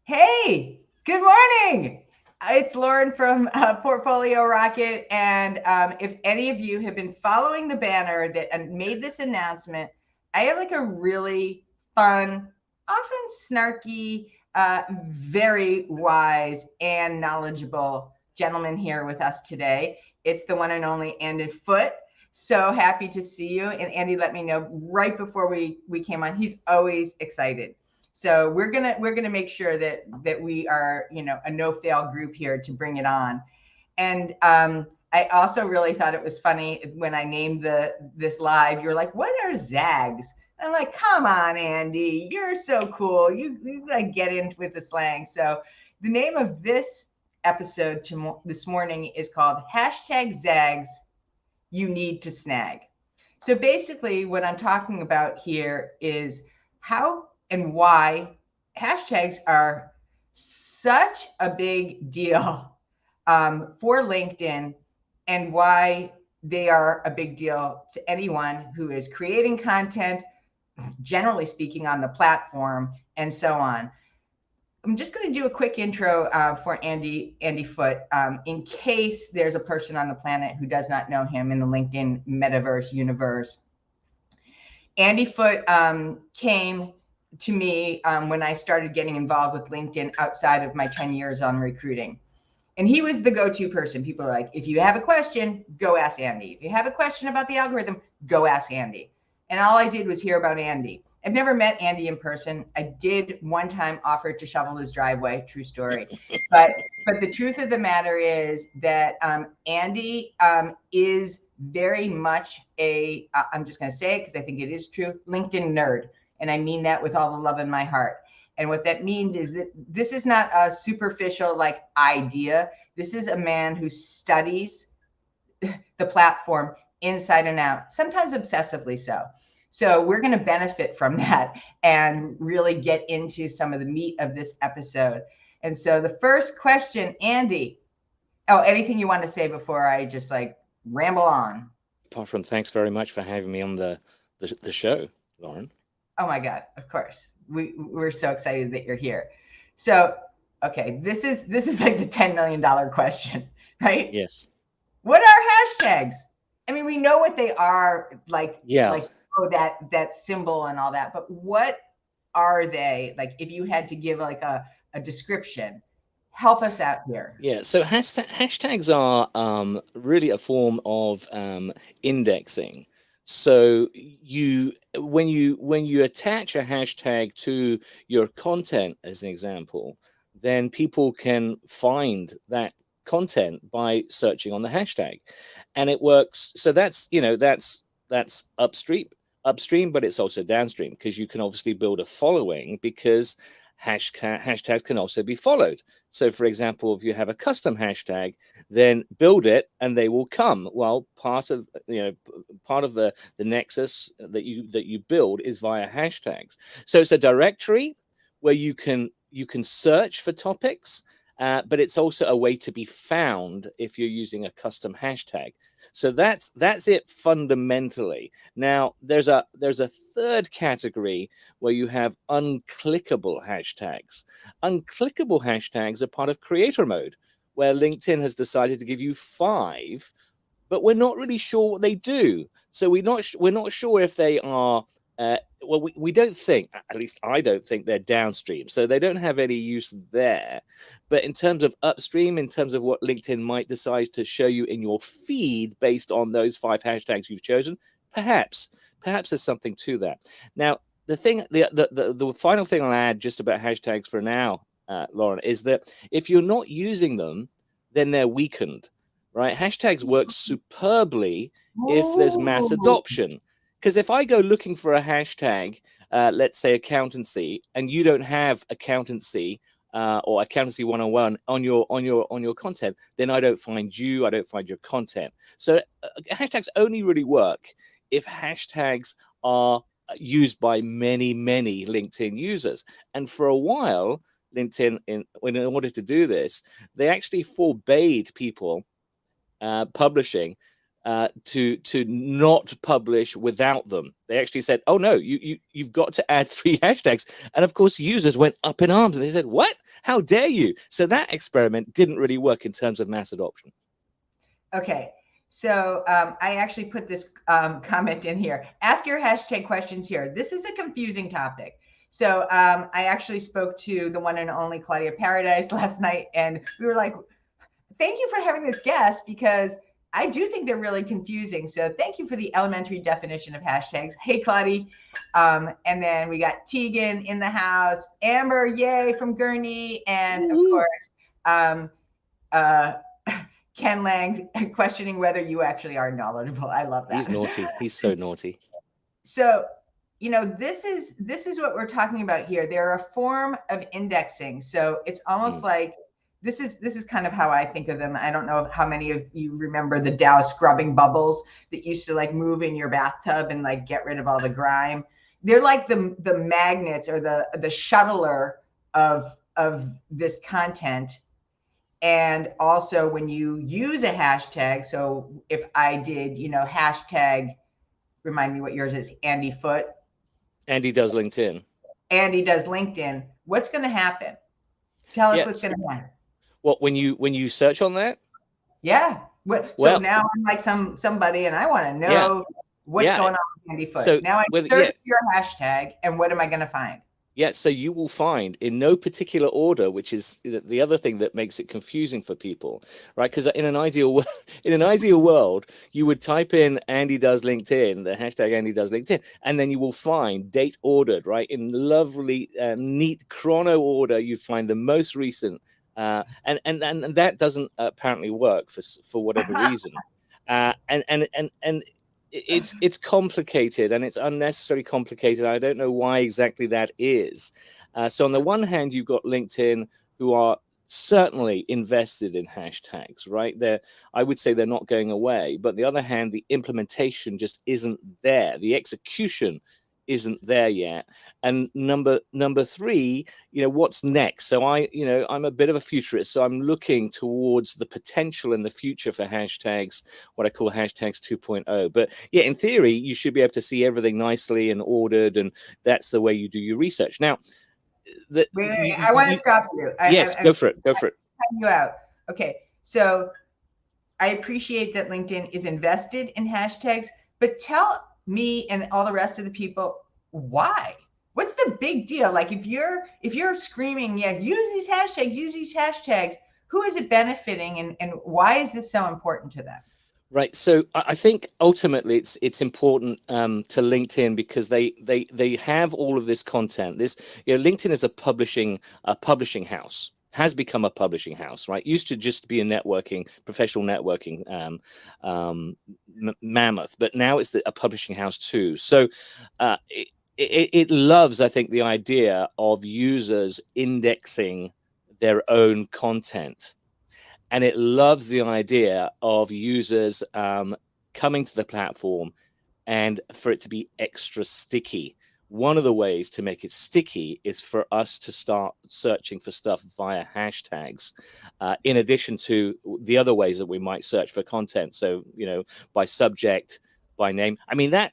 Hey, good morning. It's Lauren from Portfolio Rocket. And if any of you have been following the banner that made this announcement, I have like a really fun, often snarky, very wise and knowledgeable gentleman here with us today. It's the one and only Andy Foote. So happy to see you. And Andy let me know right before we came on. He's always excited. So we're gonna make sure that we are, a no fail group here to bring it on. And I also really thought it was funny when I named this live. You're like, "What are Zags?" I'm like, "Come on, Andy, you're so cool. You like get in with the slang." So the name of this episode this morning is called #Zags. You need to snag. So basically, what I'm talking about here is how and why hashtags are such a big deal for LinkedIn, and why they are a big deal to anyone who is creating content, generally speaking, on the platform, and so on. I'm just going to do a quick intro for Andy Foote, in case there's a person on the planet who does not know him in the LinkedIn metaverse universe. Andy Foote came to me when I started getting involved with LinkedIn outside of my 10 years on recruiting. And he was the go-to person. People are like, if you have a question, go ask Andy. If you have a question about the algorithm, go ask Andy. And all I did was hear about Andy. I've never met Andy in person. I did one time offer to shovel his driveway, true story. But the truth of the matter is that Andy is very much I'm just going to say it because I think it is true, LinkedIn nerd. And I mean that with all the love in my heart. And what that means is that this is not a superficial like idea. This is a man who studies the platform inside and out, sometimes obsessively so. So we're going to benefit from that and really get into some of the meat of this episode. And so the first question, Andy, anything you want to say before I just like ramble on? Apart from thanks very much for having me on the show, Lauren. Oh my God, of course. We're so excited that you're here. So, okay, this is like the $10 million question, right? Yes. What are hashtags? I mean, we know what they are, like Yeah. that symbol and all that, but what are they? Like if you had to give like a description, help us out here. Yeah. So hashtags are really a form of indexing. So when you attach a hashtag to your content, as an example, then people can find that content by searching on the hashtag, and it works. So that's upstream, but it's also downstream, because you can obviously build a following, because hashtags can also be followed. So, for example, if you have a custom hashtag, then build it and they will come. Well, part of the nexus that you build is via hashtags. So it's a directory where you can search for topics, but it's also a way to be found if you're using a custom hashtag. So that's it fundamentally. Now there's a third category where you have unclickable hashtags. Unclickable hashtags are part of creator mode, where LinkedIn has decided to give you 5, but we're not really sure what they do. So we're not sure if they are. Well, we don't think, at least I don't think, they're downstream, so they don't have any use there. But in terms of upstream, in terms of what LinkedIn might decide to show you in your feed based on those 5 hashtags you've chosen, perhaps there's something to that. Now, the final thing I'll add just about hashtags for now, Lauren, is that if you're not using them, then they're weakened. Right? Hashtags work superbly if there's mass Ooh. adoption. Because if I go looking for a hashtag, let's say accountancy, and you don't have accountancy or accountancy 101 on your content, then I don't find you. I don't find your content. So hashtags only really work if hashtags are used by many LinkedIn users. And for a while, LinkedIn, in order to do this, they actually forbade people publishing to not publish without them. They actually said, "Oh no, you've got to add 3 hashtags." And of course, users went up in arms and they said, "What? How dare you?" So that experiment didn't really work in terms of mass adoption. Okay. So I actually put this comment in here. Ask your hashtag questions here. This is a confusing topic. So I actually spoke to the one and only Claudia Paradise last night, and we were like, thank you for having this guest, because I do think they're really confusing. So thank you for the elementary definition of hashtags. Hey, Claudia. And then we got Tegan in the house, Amber, yay, from Gurney, and of course, Ken Lang questioning whether you actually are knowledgeable. I love that. He's naughty. He's so naughty. So, this is what we're talking about here. They're a form of indexing. So it's almost like this is kind of how I think of them. I don't know how many of you remember the Dow scrubbing bubbles that used to like move in your bathtub and like get rid of all the grime. They're like the magnets or the shuttler of this content. And also when you use a hashtag, so if I did, hashtag, remind me what yours is, Andy Foot. Andy does LinkedIn. Andy does LinkedIn. What's going to happen? Tell us what's going to happen. What, when you search on that? Yeah. So now I'm like somebody and I want to know what's going on with Andy Foot. So now I search your hashtag and what am I going to find? Yeah, so you will find in no particular order, which is the other thing that makes it confusing for people, right? Because in an ideal world, you would type in Andy does LinkedIn, the hashtag Andy does LinkedIn, and then you will find date ordered, right? In lovely, neat chrono order, you find the most recent, and that doesn't apparently work for whatever reason, and it's complicated and it's unnecessarily complicated. I don't know why exactly that is. So on the one hand, you've got LinkedIn, who are certainly invested in hashtags, right? I would say they're not going away. But on the other hand, the implementation just isn't there. The execution isn't there yet. And number 3, what's next? So I'm a bit of a futurist, so I'm looking towards the potential in the future for hashtags, what I call hashtags 2.0. But yeah, in theory, you should be able to see everything nicely and ordered, and that's the way you do your research. Now, I want to stop you. Go for it. Cut you out. Okay, so I appreciate that LinkedIn is invested in hashtags, but tell me and all the rest of the people why. What's the big deal? Like if you're screaming, use these hashtags, who is it benefiting, and why is this so important to them? Right. So I think ultimately it's important to LinkedIn because they have all of this content. LinkedIn is a publishing house. Has become a publishing house, right? Used to just be a professional networking mammoth, but now it's a publishing house too. So it loves, I think, the idea of users indexing their own content. And it loves the idea of users coming to the platform and for it to be extra sticky. One of the ways to make it sticky is for us to start searching for stuff via hashtags, in addition to the other ways that we might search for content. So, by subject, by name. I mean, that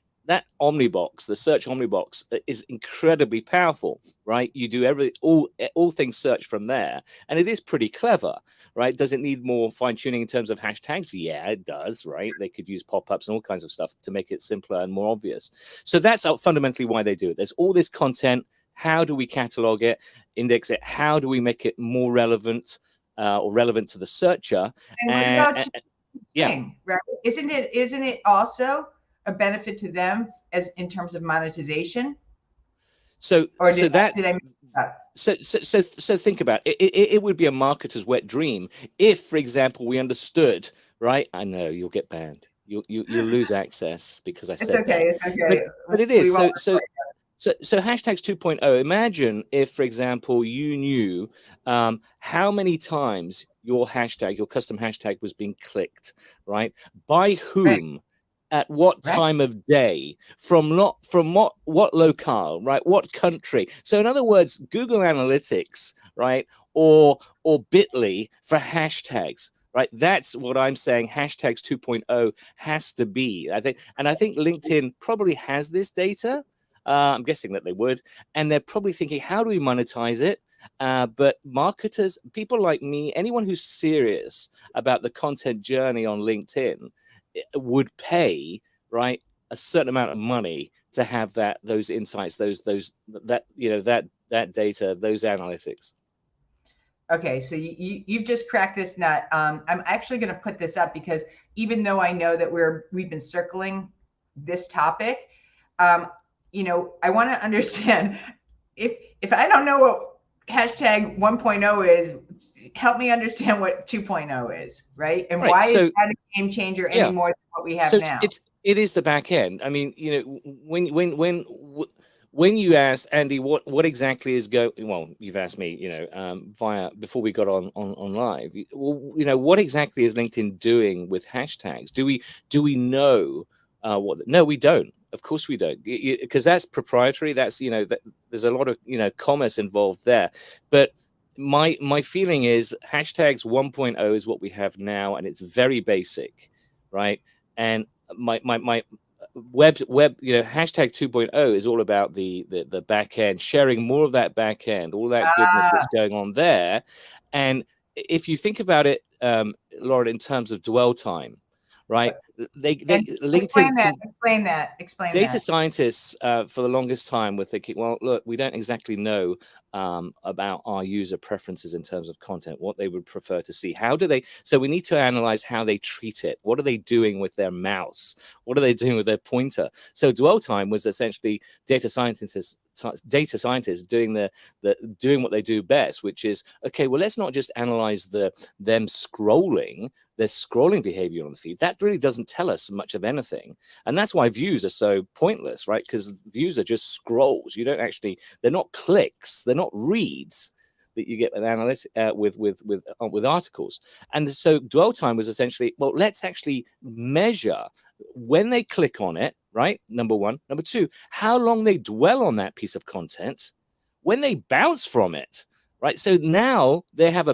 Omnibox, the search Omnibox, is incredibly powerful, right? You do all things search from there, and it is pretty clever, right? Does it need more fine tuning in terms of hashtags? Yeah, it does, right? They could use pop-ups and all kinds of stuff to make it simpler and more obvious. So that's fundamentally why they do it. There's all this content. How do we catalog it, index it? How do we make it more relevant or relevant to the searcher? Right? Isn't it also a benefit to them as in terms of monetization? So think about it. It would be a marketer's wet dream if, for example, we understood, right? I know you'll get banned. You'll lose access because I said that. It's okay. But it is. So hashtags 2.0, imagine if, for example, you knew how many times your custom hashtag was being clicked, right? By whom? Right. At what time of day, from what locale, right? What country? So in other words, Google Analytics, right? Or Bitly for hashtags, right? That's what I'm saying. Hashtags 2.0 has to be. I think LinkedIn probably has this data. I'm guessing that they would, and they're probably thinking, how do we monetize it? But marketers, people like me, anyone who's serious about the content journey on LinkedIn, would pay, right, a certain amount of money to have those insights, that data, those analytics. Okay, so you've just cracked this nut. I'm actually going to put this up because even though I know that we've been circling this topic, um, I want to understand if I don't know what hashtag 1.0 is, help me understand what 2.0 is, right? And Right. why is So that a game changer any yeah, more than what we have so now? it is the back end. I mean, when you asked Andy what exactly is going, well, you've asked me, via before we got on live. What exactly is LinkedIn doing with hashtags? Do we know what? No, we don't. Of course we don't, because that's proprietary. That's there's a lot of commerce involved there. But my feeling is hashtags 1.0 is what we have now, and it's very basic, right? And my web hashtag 2.0 is all about the back end, sharing more of that back end, all that goodness Ah, that's going on there. And if you think about it, Lauren, in terms of dwell time, right, they and LinkedIn can, explain data that. scientists for the longest time were thinking, well, look, we don't exactly know about our user preferences in terms of content, what they would prefer to see. How do they? So we need to analyze how they treat it. What are they doing with their mouse? What are they doing with their pointer? So dwell time was essentially data scientists doing what they do best, which is, okay, well, let's not just analyze them scrolling, their scrolling behavior on the feed. That really doesn't tell us much of anything. And that's why views are so pointless, right? Because views are just scrolls. You don't actually, they're not clicks, they're not reads that you get with analytics, with articles. And so dwell time was essentially, well, let's actually measure when they click on it, right? Number one. Number two, how long they dwell on that piece of content, when they bounce from it, right? So now they have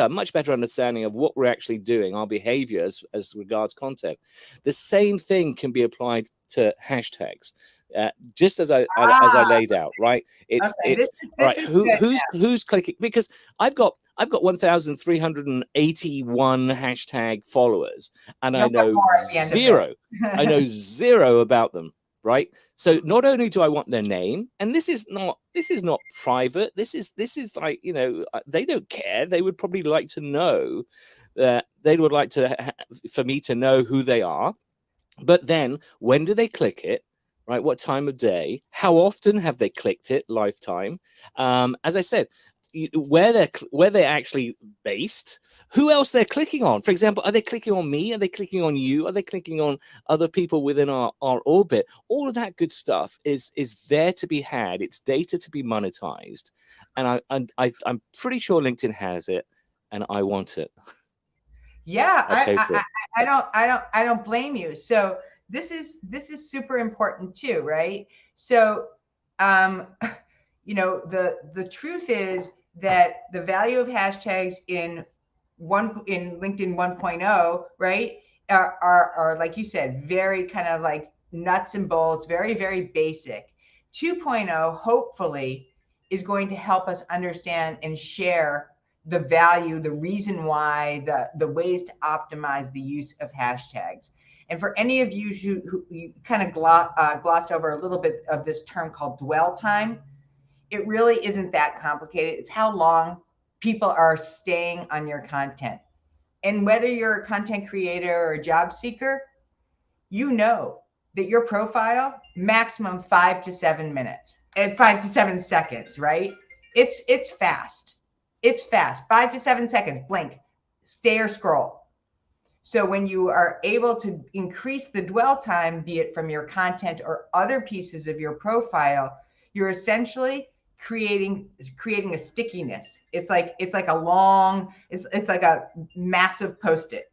much better understanding of what we're actually doing, our behavior as regards content. The same thing can be applied to hashtags. Just as I Ah, laid out, right? okay. It's all This right. is good. Who's clicking? Because I've got 1,381 hashtag followers, and You'll I have know more at the end of zero. I this. know zero about them, right? So not only do I want their name, and this is not private. This is like, they don't care. They would probably like to know that they would like for me to know who they are. But then when do they click it? Right? What time of day? How often have they clicked it? Lifetime. As I said, where they're actually based, who else they're clicking on. For example, are they clicking on me? Are they clicking on you? Are they clicking on other people within our orbit? All of that good stuff is there to be had. It's data to be monetized, and I'm pretty sure LinkedIn has it, and I want it. Yeah, I'll pay for it. I don't blame you. So this is super important too, right? So, um, the truth is that the value of hashtags in LinkedIn 1.0, right, are like you said, very kind of like nuts and bolts, very, very basic. 2.0 hopefully is going to help us understand and share the value, the reason why, the ways to optimize the use of hashtags. And for any of you who you kind of glossed over a little bit of this term called dwell time, it really isn't that complicated. It's how long people are staying on your content. And whether you're a content creator or a job seeker, you know that your profile maximum 5 to 7 minutes and 5 to 7 seconds, right? It's fast. It's fast. 5 to 7 seconds, blink, stay or scroll. So when you are able to increase the dwell time, be it from your content or other pieces of your profile, you're essentially creating a stickiness. It's like a long, it's like a massive post-it.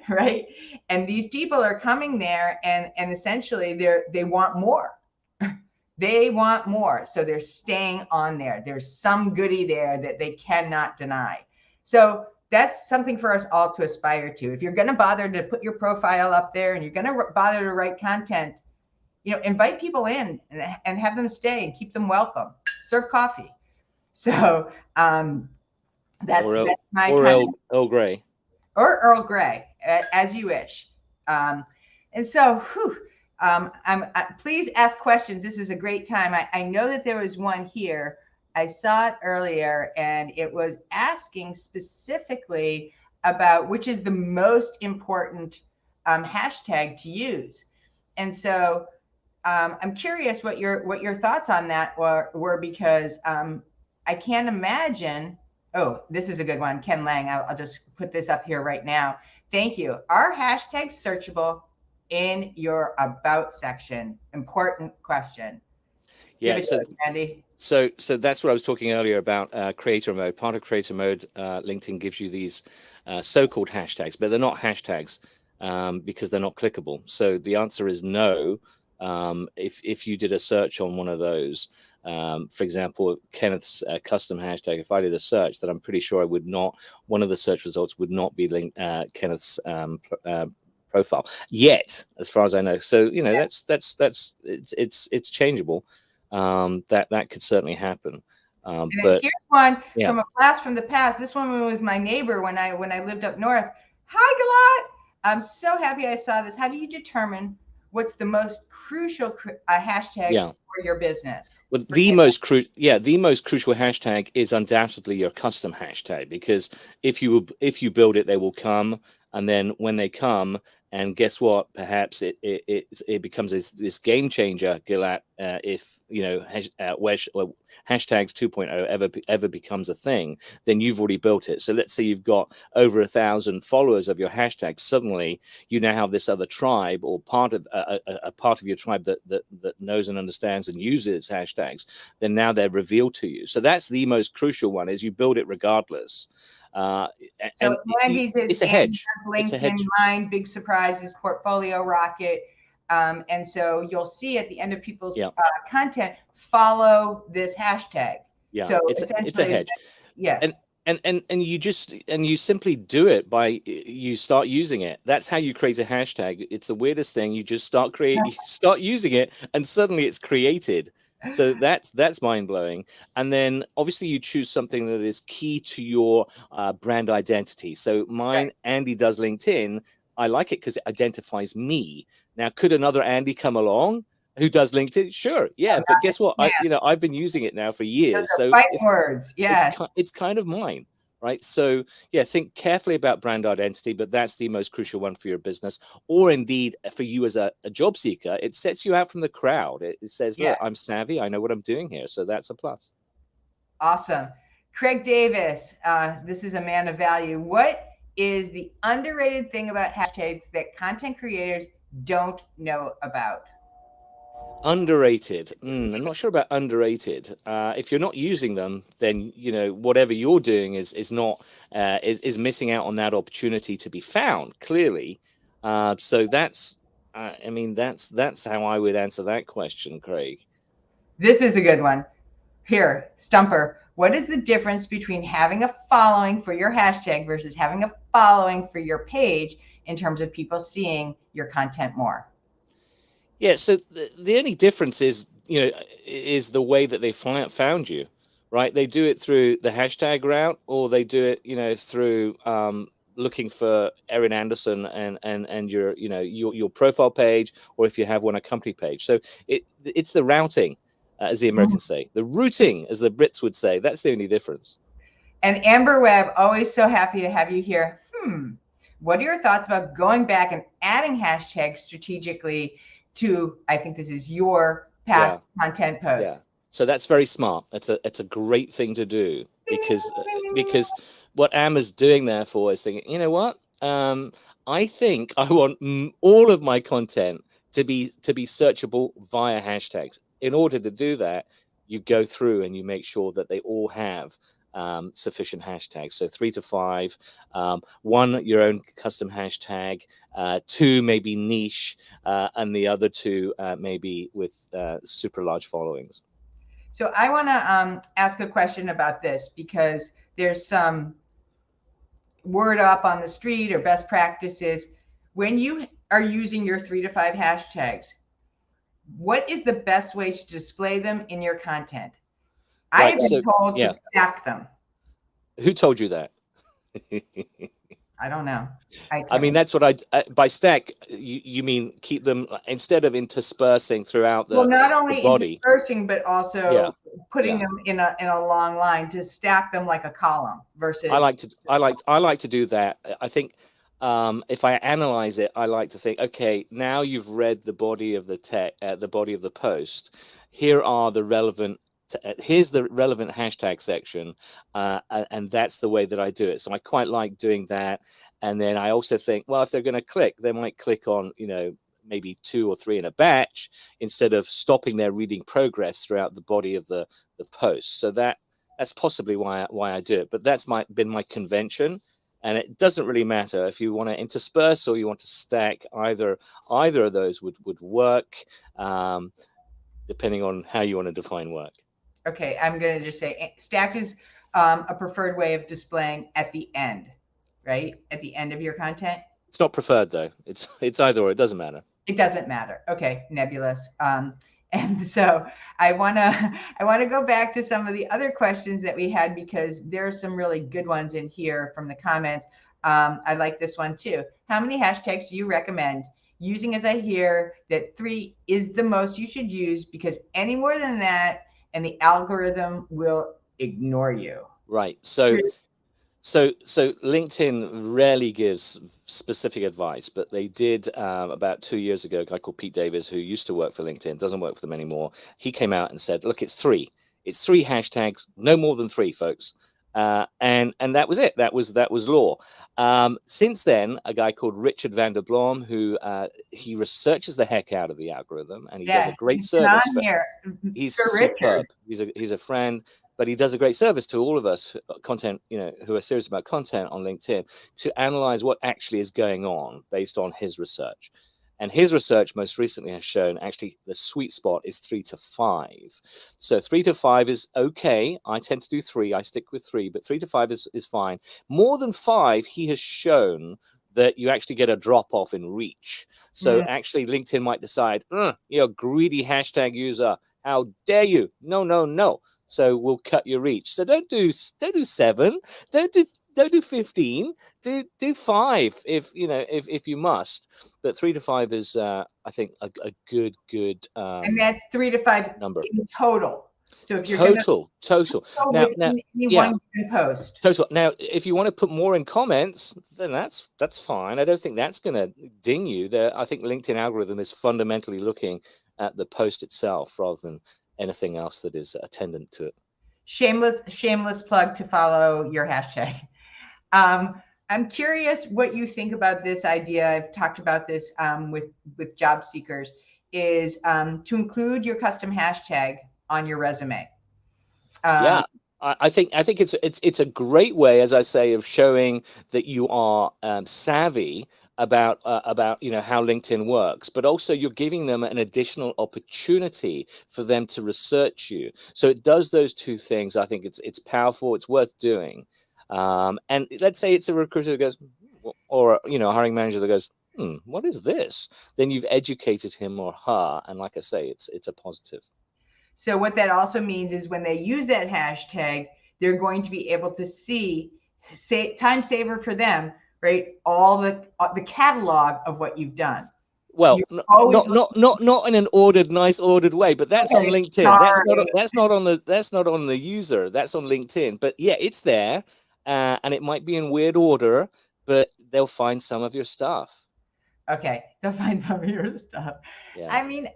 Right? And these people are coming there and essentially they want more. They want more. So they're staying on there. There's some goodie there that they cannot deny. So that's something for us all to aspire to. If you're going to bother to put your profile up there and you're going to bother to write content, invite people in and have them stay and keep them welcome. Serve coffee. So that's my or kind of, Earl Grey. or Earl Grey, as you wish. And so, please ask questions. This is a great time. I know that there was one here. I saw it earlier, and it was asking specifically about which is the most important hashtag to use. And so I'm curious what your thoughts on that were because I can't imagine. Oh, this is a good one, Ken Lang. I'll just put this up here right now. Thank you. Are hashtags searchable in your about section? Important question. Yeah. Give it to us, Andy. So that's what I was talking earlier about creator mode. Part of creator mode, LinkedIn gives you these so-called hashtags, but they're not hashtags because they're not clickable. So the answer is no. If you did a search on one of those, for example, Kenneth's custom hashtag, if I did a search, that I'm pretty sure I would not, one of the search results would not be Kenneth's profile yet, as far as I know. So that's it's changeable. That could certainly happen. But here's one from a blast from the past. This woman was my neighbor when I lived up north. Hi, Galat. I'm so happy I saw this. How do you determine what's the most crucial hashtag for your business? Well, the most crucial hashtag is undoubtedly your custom hashtag, because if you build it, they will come. And then when they come, and guess what? Perhaps it becomes this game changer, Gilat. If hashtags 2.0 ever becomes a thing, then you've already built it. So let's say you've got over 1,000 followers of your hashtag. Suddenly, you now have this other tribe, or part of a part of your tribe that knows and understands and uses hashtags. Then now they're revealed to you. So that's the most crucial one: is you build it regardless. And it's a hedge. It's a hedge. Mine, big surprises, Portfolio Rocket. And so you'll see at the end of people's content, follow this hashtag. Yeah, so it's a hedge. Yeah. And you simply do it by you start using it. That's how you create a hashtag. It's the weirdest thing. You just start using it, and suddenly it's created. So that's mind-blowing. And then obviously you choose something that is key to your brand identity. So mine, Andy does LinkedIn. I like it because it identifies me. Now, could another Andy come along who does LinkedIn? Sure, yeah. But guess what? I've been using it now for years. So it's kind of mine. Right. So, think carefully about brand identity, but that's the most crucial one for your business, or indeed for you as a job seeker. It sets you out from the crowd. It says, look, I'm savvy. I know what I'm doing here. So that's a plus. Awesome. Craig Davis, this is a man of value. What is the underrated thing about hashtags that content creators don't know about? Underrated. I'm not sure about underrated. If you're not using them, then whatever you're doing is not is missing out on that opportunity to be found. Clearly, so that's that's how I would answer that question, Craig. This is a good one. Here, Stumper. What is the difference between having a following for your hashtag versus having a following for your page in terms of people seeing your content more? Yeah, so the only difference is the way that they found you, right? They do it through the hashtag route, or they do it through looking for Erin Anderson and your profile page, or if you have one, a company page. So it's the routing, as the Americans say, the routing, as the Brits would say. That's the only difference. And Amber Webb, always so happy to have you here. What are your thoughts about going back and adding hashtags strategically to, I think this is your past content posts? Yeah. So that's very smart. It's a great thing to do, because what Amber's doing therefore is thinking, you know what? I think I want all of my content to be searchable via hashtags. In order to do that, you go through and you make sure that they all have sufficient hashtags. So 3 to 5, 1 your own custom hashtag, 2 maybe niche, and the other 2 maybe with super large followings. So I want to ask a question about this, because there's some word up on the street or best practices, when you are using your 3 to 5 hashtags, what is the best way to display them in your content? I Right. have been So told to yeah, stack them. who told you that? I don't know. I I can't. mean, that's what by stack. You mean keep them instead of interspersing throughout Well, not the only body? interspersing, but Yeah, also putting yeah. them in a long line to stack them like a column versus. I like to do that. I think if I analyze it, I like to think, okay, now you've read the body of the the body of the post. Here are the relevant. Here's the relevant hashtag section, and that's the way that I do it. So I quite like doing that. And then I also think, well, if they're going to click, they might click on, maybe 2 or 3 in a batch instead of stopping their reading progress throughout the body of the post. So that's possibly why I do it. But that's been my convention, and it doesn't really matter if you want to intersperse or you want to stack. Either of those would work, um, depending on how you want to define work. Okay, I'm going to just say stacked is a preferred way of displaying at the end, right? At the end of your content. It's not preferred though. It's either or. It doesn't matter. It doesn't matter. Okay, nebulous. And so I want to go back to some of the other questions that we had because there are some really good ones in here from the comments. I like this one too. How many hashtags do you recommend using? As I hear that 3 is the most you should use because any more than that, and the algorithm will ignore you. Right. So LinkedIn rarely gives specific advice, but they did about 2 years ago. A guy called Pete Davis, who used to work for LinkedIn, doesn't work for them anymore. He came out and said, "Look, it's 3. It's 3 hashtags, no more than 3, folks." And that was it. That was law. Since then, a guy called Richard van der Blom, who he researches the heck out of the algorithm, and he does a Yeah, great he's been service on for. here, He's Sir Richard. superb. He's a friend, but he does a great service to all of us content, who are serious about content on LinkedIn, to analyze what actually is going on based on his research. And his research most recently has shown actually the sweet spot is 3 to 5. So 3 to 5 is okay. I tend to do 3. I stick with 3, but 3 to 5 is fine. More than 5, he has shown that you actually get a drop off in reach. So Mm. actually, LinkedIn might decide, you're a greedy hashtag user. How dare you? No, no, no. So we'll cut your reach. So don't do 7. Don't do 15. Do 5 if you must. But 3 to 5 is I think a good And that's 3 to 5 number. in total. So if you're going to Total. go Now, within any yeah. one given post. Total. Now, if you want to put more in comments, then that's fine. I don't think that's going to ding you. I think LinkedIn algorithm is fundamentally looking at the post itself rather than anything else that is attendant to it. Shameless plug to follow your hashtag. I'm curious what you think about this idea. I've talked about this with job seekers. Is to include your custom hashtag on your resume. Yeah, I think it's a great way, as I say, of showing that you are savvy about how LinkedIn works, but also you're giving them an additional opportunity for them to research you. So it does those two things. I think it's powerful. It's worth doing. And let's say it's a recruiter that goes, or a hiring manager that goes, what is this? Then you've educated him or her, and like I say, it's a positive. So what that also means is when they use that hashtag, they're going to be able to see, time saver for them, right? All the catalog of what you've done. Well, You always not in an nice ordered way, but that's on okay, LinkedIn. sorry. That's not on the user. That's on LinkedIn. But yeah, it's there, and it might be in weird order, but they'll find some of your stuff. Okay, they'll find some of your stuff. Yeah. I mean,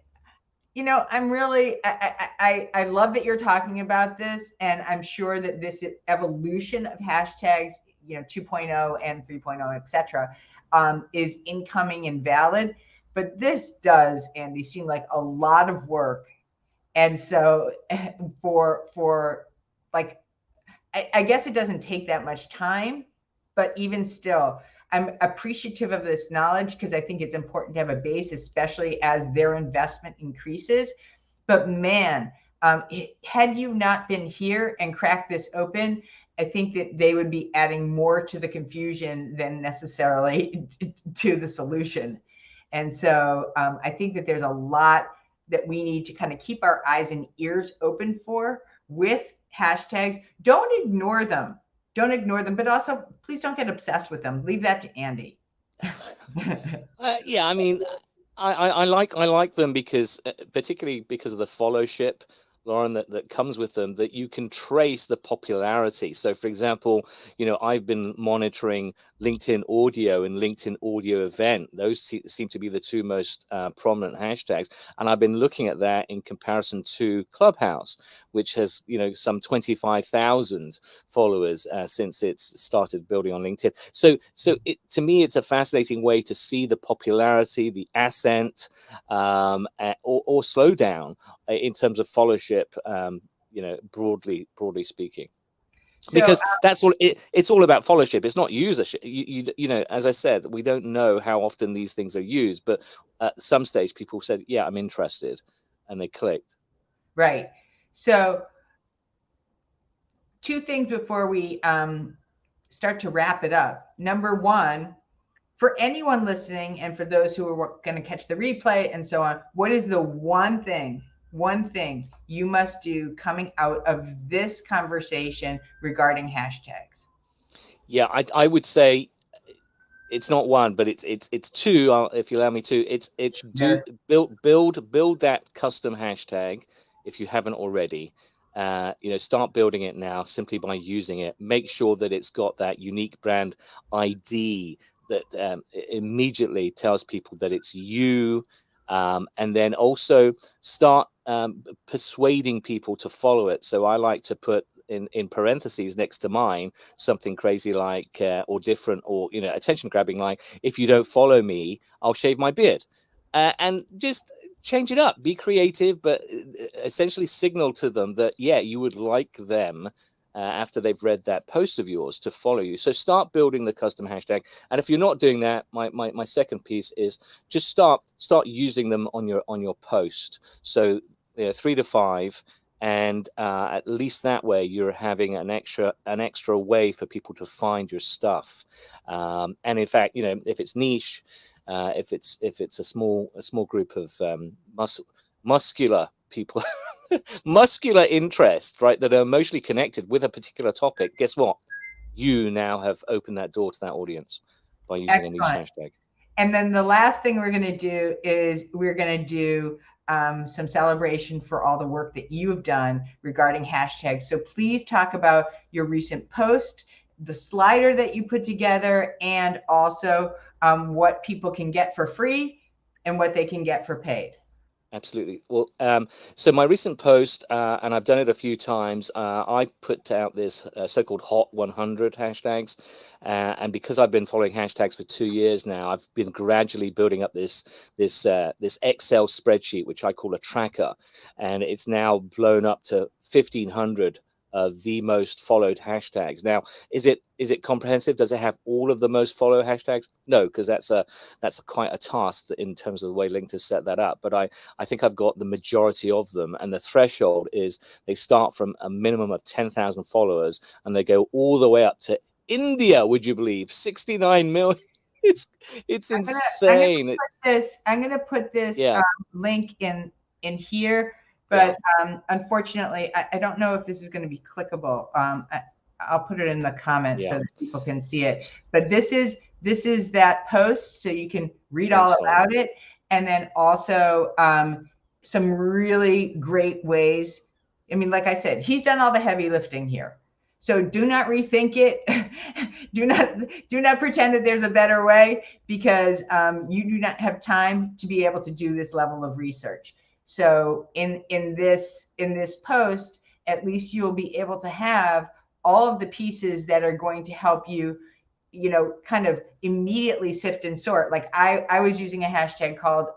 I'm really, I love that you're talking about this, and I'm sure that this evolution of hashtags, 2.0 and 3.0, et cetera, is incoming and valid. But this does, Andy, seem like a lot of work. And so for like, I guess it doesn't take that much time, but even still, I'm appreciative of this knowledge because I think it's important to have a base, especially as their investment increases. But man, had you not been here and cracked this open, I think that they would be adding more to the confusion than necessarily to the solution. And so I think that there's a lot that we need to kind of keep our eyes and ears open for with hashtags. Don't ignore them. Don't ignore them, but also please don't get obsessed with them. Leave that to Andy. Yeah, I mean, I like them because particularly because of the followship, Lauren, that comes with them, that you can trace the popularity. So, for example, I've been monitoring LinkedIn audio and LinkedIn audio event. Those seem to be the two most prominent hashtags, and I've been looking at that in comparison to Clubhouse, which has some 25,000 followers since it's started building on LinkedIn. So to me, it's a fascinating way to see the popularity, the ascent, or slowdown in terms of followership, broadly speaking. So, Because that's all it's all about followership. It's not usership. As I said, we don't know how often these things are used, but at some stage people said, yeah, I'm interested, and they clicked. right. So two things before we start to wrap it up. Number one, for anyone listening and for those who are going to catch the replay and so on, what is the one thing you must do coming out of this conversation regarding hashtags? Yeah, I would say it's not one, but it's two. If you allow me to, it's do Sure. build that custom hashtag if you haven't already. Start building it now simply by using it. Make sure that it's got that unique brand ID that immediately tells people that it's you. And then also start persuading people to follow it. So I like to put in parentheses next to mine something crazy like or different or attention grabbing, like, if you don't follow me, I'll shave my beard. And just change it up, be creative, but essentially signal to them that you would like them after they've read that post of yours to follow you. So start building the custom hashtag. And if you're not doing that, my second piece is just start using them on your post. So 3 to 5, and at least that way you're having an extra way for people to find your stuff. And in fact, if it's niche, if it's a small group of muscular people, muscular interest, right, that are emotionally connected with a particular topic, guess what? You now have opened that door to that audience by using a niche Excellent. hashtag. And then the last thing we're going to do is we're going to do some celebration for all the work that you've done regarding hashtags. So please talk about your recent post, the slider that you put together, and also what people can get for free and what they can get for paid. Absolutely. Well, so my recent post, and I've done it a few times, I put out this so-called Hot 100 hashtags. And because I've been following hashtags for 2 years now, I've been gradually building up this Excel spreadsheet, which I call a tracker. And it's now blown up to 1,500 of the most followed hashtags. Now, is it comprehensive? Does it have all of the most followed hashtags? No, because that's quite a task in terms of the way LinkedIn has set that up. But I think I've got the majority of them, and the threshold is they start from a minimum of 10,000 followers and they go all the way up to India. Would you believe 69 million? It's insane. I'm gonna put this Yeah. link in here, but unfortunately, I don't know if this is going to be clickable. I'll put it in the comments so that people can see it. But this is that post, so you can read all about it, and then also some really great ways. I mean, like I said, he's done all the heavy lifting here. So do not rethink it. do not pretend that there's a better way, because you do not have time to be able to do this level of research. So in this post, at least you will be able to have all of the pieces that are going to help you, kind of immediately sift and sort. Like I was using a hashtag called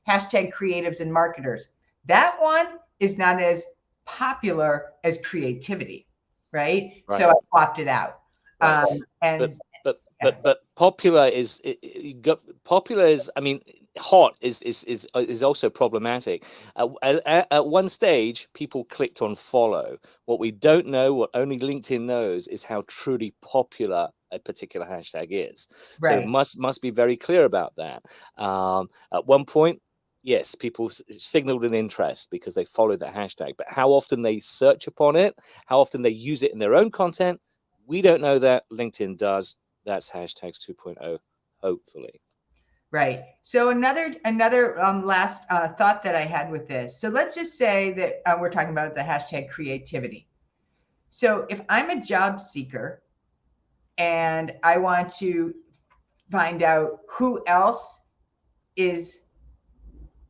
hashtag creatives and marketers. That one is not as popular as creativity. Right. So I swapped it out. Right. But popular is, I mean, hot is also problematic. At one stage, people clicked on follow. What we don't know, what only LinkedIn knows, is how truly popular a particular hashtag is. So Right. must be very clear about that. At one point, yes, people signaled an interest because they followed that hashtag. But how often they search upon it, how often they use it in their own content, we don't know that. LinkedIn does. That's hashtags 2.0, hopefully. Right. So another last thought that I had with this. So let's just say that we're talking about the hashtag creativity. So if I'm a job seeker and I want to find out who else is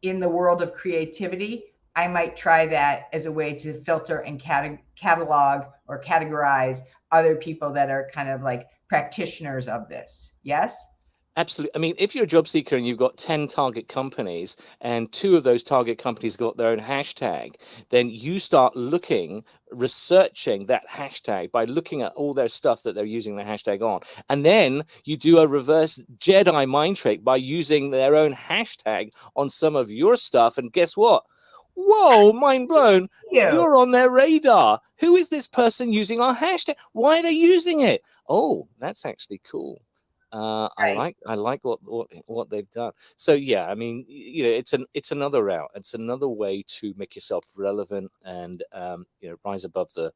in the world of creativity, I might try that as a way to filter and catalog or categorize other people that are kind of like practitioners of this. Yes? Absolutely. I mean, if you're a job seeker and you've got 10 target companies and two of those target companies got their own hashtag, then you start looking, researching that hashtag by looking at all their stuff that they're using the hashtag on. And then you do a reverse Jedi mind trick by using their own hashtag on some of your stuff. And guess what? Whoa, mind blown. You. You're on their radar. Who is this person using our hashtag? Why are they using it? Oh, that's actually cool. Right. I like what they've done. So yeah, I mean, it's another route. It's another way to make yourself relevant and rise above the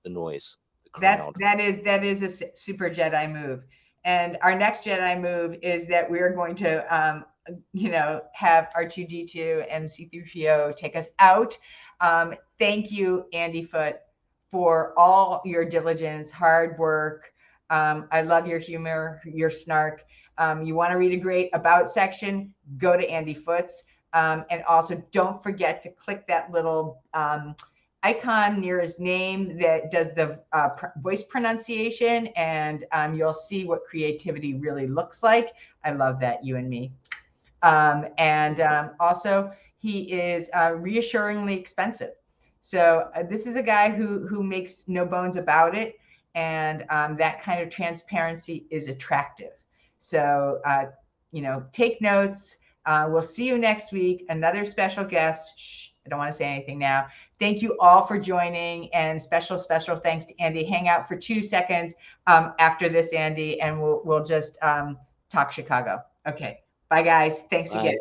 noise, the crowd. That is a super Jedi move. And our next Jedi move is that we're going to have R2D2 and C3PO take us out. Thank you, Andy Foote, for all your diligence, hard work. I love your humor, your snark. You want to read a great about section, go to Andy Foote's. And also don't forget to click that little icon near his name that does the voice pronunciation, and you'll see what creativity really looks like. I love that, you and me. And also, he is reassuringly expensive. So this is a guy who makes no bones about it, and that kind of transparency is attractive. So take notes. We'll see you next week. Another special guest. Shh, I don't want to say anything now. Thank you all for joining, and special thanks to Andy. Hang out for 2 seconds after this, Andy, and we'll just talk Chicago. Okay. Bye, guys. Thanks again. Bye.